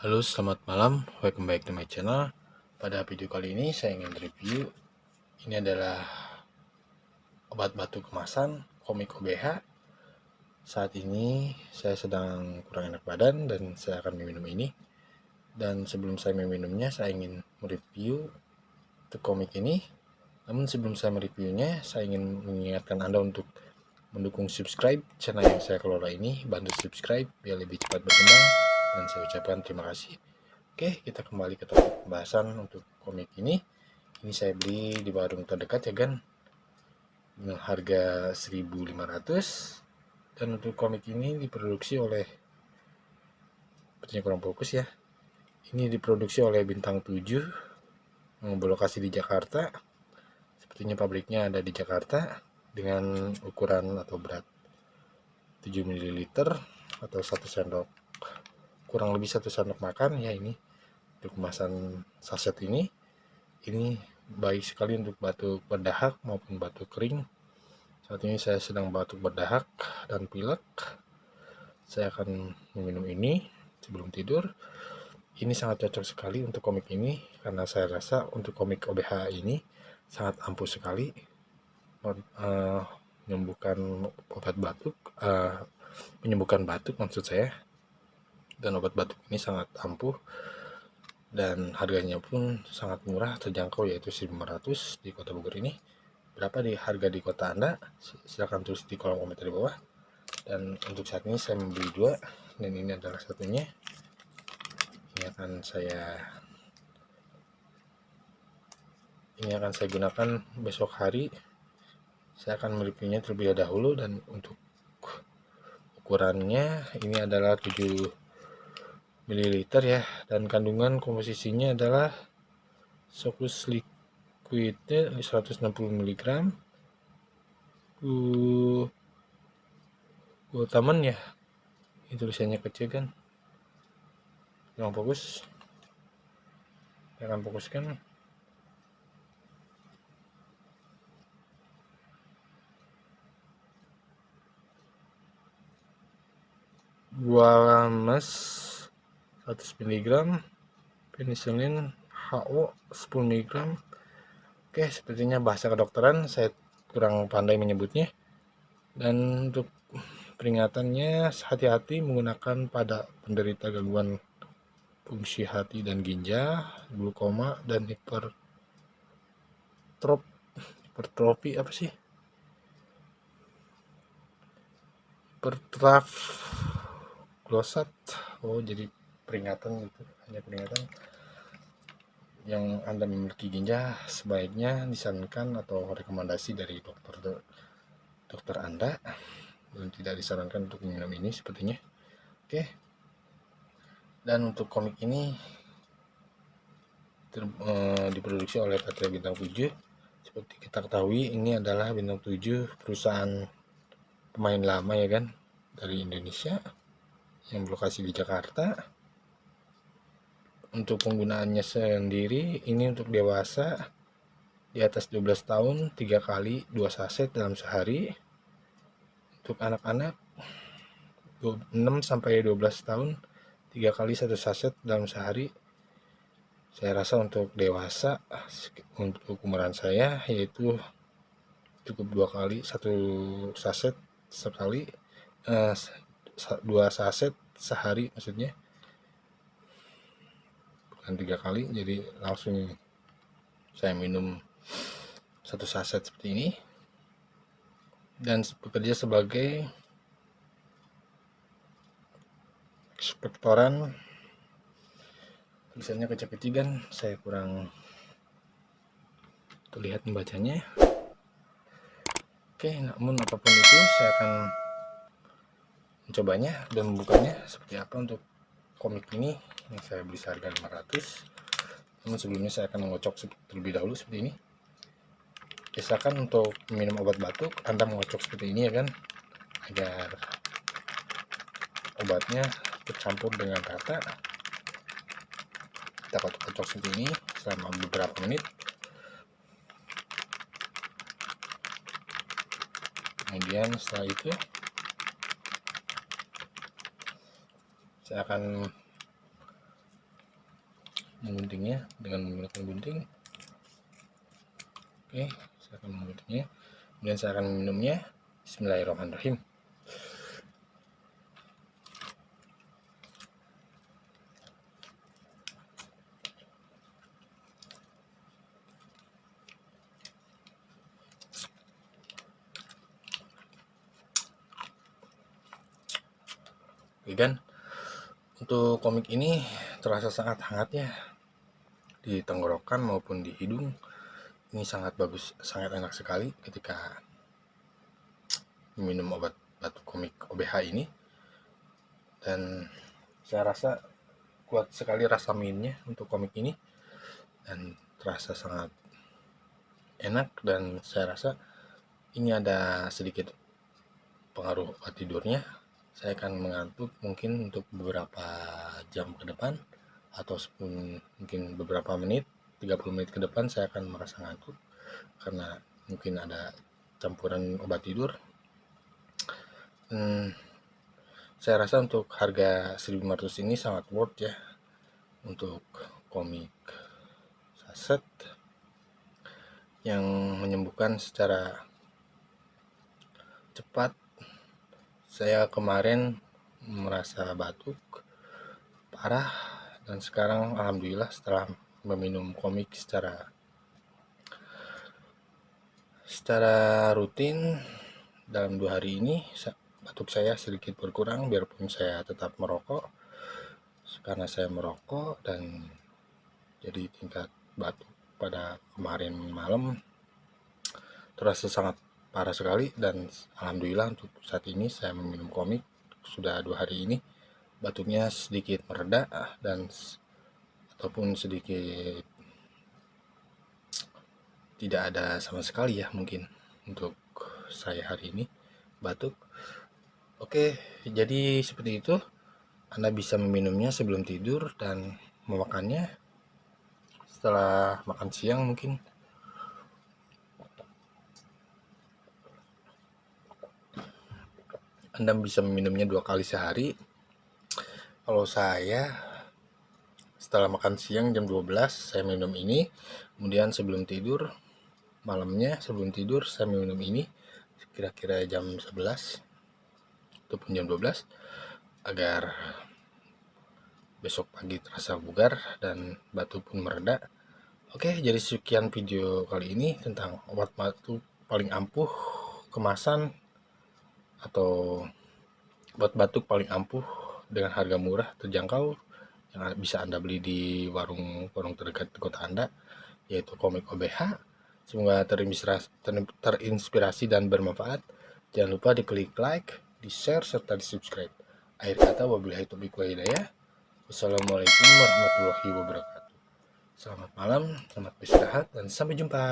Halo, selamat malam. Welcome back to my channel. Pada video kali ini saya ingin review. Ini adalah obat batuk kemasan komik OBH. Saat ini saya sedang kurang enak badan dan saya akan meminum ini. Dan sebelum saya meminumnya, saya ingin mereview untuk komik ini. Namun sebelum saya mereviewnya, saya ingin mengingatkan Anda untuk mendukung subscribe channel yang saya kelola ini. Bantu subscribe biar lebih cepat berkembang. Dan saya ucapkan terima kasih. Oke, kita kembali ke topik pembahasan untuk komik ini. Ini saya beli di warung terdekat ya kan, dengan harga 1.500. Dan untuk komik ini diproduksi oleh, sepertinya kurang fokus ya. Ini diproduksi oleh Bintang 7 yang berlokasi di Jakarta. Sepertinya pabriknya ada di Jakarta dengan ukuran atau berat 7 ml atau 1 sendok, kurang lebih 1 sendok makan ya. Ini untuk kemasan saset ini baik sekali untuk batuk berdahak maupun batuk kering. Saat ini saya sedang batuk berdahak dan pilek. Saya akan meminum ini sebelum tidur. Ini sangat cocok sekali untuk komik ini karena saya rasa untuk komik OBH ini sangat ampuh sekali menyembuhkan obat batuk, menyembuhkan batuk maksud saya. Dan obat batuk ini sangat ampuh dan harganya pun sangat murah, terjangkau, yaitu 1.500 di Kota Bogor ini. Berapa di harga di kota Anda? Silahkan tulis di kolom komentar di bawah. Dan untuk saat ini saya membeli 2, dan ini adalah satunya. Ini akan saya gunakan besok hari. Saya akan mereviewnya terlebih dahulu, dan untuk ukurannya ini adalah 7 ml ya, dan kandungan komposisinya adalah Sokus liquidnya 160 mg, Glutamon ya, ini tulisannya kecil kan, yang fokus, saya akan fokuskan. Gualamas 100 mg, penicillin HO 10 mg. Oke, sepertinya bahasa kedokteran saya kurang pandai menyebutnya. Dan untuk peringatannya, hati-hati menggunakan pada penderita gangguan fungsi hati dan ginjal, glukoma, dan hipertrofi apa sih? Hipertraf glosat. Oh, jadi peringatan gitu, hanya peringatan. Yang Anda memiliki ginjal sebaiknya disarankan atau rekomendasi dari dokter Anda, dan tidak disarankan untuk minum ini sepertinya. Oke. Dan untuk komik ini diproduksi oleh PT Bintang 7. Seperti kita ketahui, ini adalah Bintang 7 perusahaan pemain lama ya kan, dari Indonesia yang berlokasi di Jakarta. Untuk penggunaannya sendiri, ini untuk dewasa di atas 12 tahun 3 kali 2 saset dalam sehari. Untuk anak-anak 6 sampai 12 tahun 3 kali 1 saset dalam sehari. Saya rasa untuk dewasa, untuk umuran saya, yaitu cukup 2 kali 1 saset sekali, 2 saset sehari maksudnya, bukan 3 kali. Jadi langsung saya minum 1 saset seperti ini, dan bekerja sebagai ekspektoran. Tulisannya kecil-kecil kan, saya kurang terlihat membacanya. Oke, namun apapun itu, saya akan mencobanya dan membukanya seperti apa untuk komik ini yang saya beli seharga 500. Namun sebelumnya saya akan mengocok terlebih dahulu seperti ini. Biasakan untuk minum obat batuk Anda mengocok seperti ini ya kan, agar obatnya tercampur dengan rata. Kita kocok seperti ini selama beberapa menit. Kemudian setelah itu saya akan mengguntingnya dengan menggunakan gunting. Oke, saya akan mengguntingnya, kemudian saya akan meminumnya. Bismillahirrahmanirrahim. Oke kan, untuk komik ini terasa sangat hangat ya di tenggorokan maupun di hidung. Ini sangat bagus, sangat enak sekali ketika minum obat batuk komik OBH ini. Dan saya rasa kuat sekali rasa minnya untuk komik ini, dan terasa sangat enak. Dan saya rasa ini ada sedikit pengaruh obat tidurnya. Saya akan mengantuk mungkin untuk beberapa jam ke depan, atau mungkin beberapa menit, 30 menit ke depan saya akan merasa ngantuk karena mungkin ada campuran obat tidur. Saya rasa untuk harga 1.500 ini sangat worth ya untuk komik saset yang menyembuhkan secara cepat. Saya kemarin merasa batuk parah, dan sekarang alhamdulillah setelah meminum komik secara rutin dalam 2 hari ini, batuk saya sedikit berkurang, biarpun saya tetap merokok. Karena saya merokok, dan jadi tingkat batuk pada kemarin malam terasa sangat parah sekali. Dan alhamdulillah untuk saat ini saya meminum komik sudah 2 hari ini, batuknya sedikit mereda, dan ataupun sedikit tidak ada sama sekali ya mungkin untuk saya hari ini batuk. Oke, jadi seperti itu. Anda bisa meminumnya sebelum tidur dan memakannya setelah makan siang mungkin. Anda bisa meminumnya 2 kali sehari. Kalau saya setelah makan siang jam 12 saya minum ini, kemudian sebelum tidur malamnya sebelum tidur saya minum ini kira-kira jam 11 ataupun jam 12 agar besok pagi terasa bugar dan batuk pun mereda. Oke, jadi sekian video kali ini tentang obat batuk paling ampuh kemasan, atau obat batuk paling ampuh dengan harga murah terjangkau yang bisa Anda beli di warung terdekat di kota Anda, yaitu komik OBH. Semoga terinspirasi dan bermanfaat. Jangan lupa diklik like, di share, serta di subscribe. Akhir kata, wabillahi taufiq wal hidayah. Wassalamualaikum warahmatullahi wabarakatuh. Selamat malam, selamat beristirahat, dan sampai jumpa.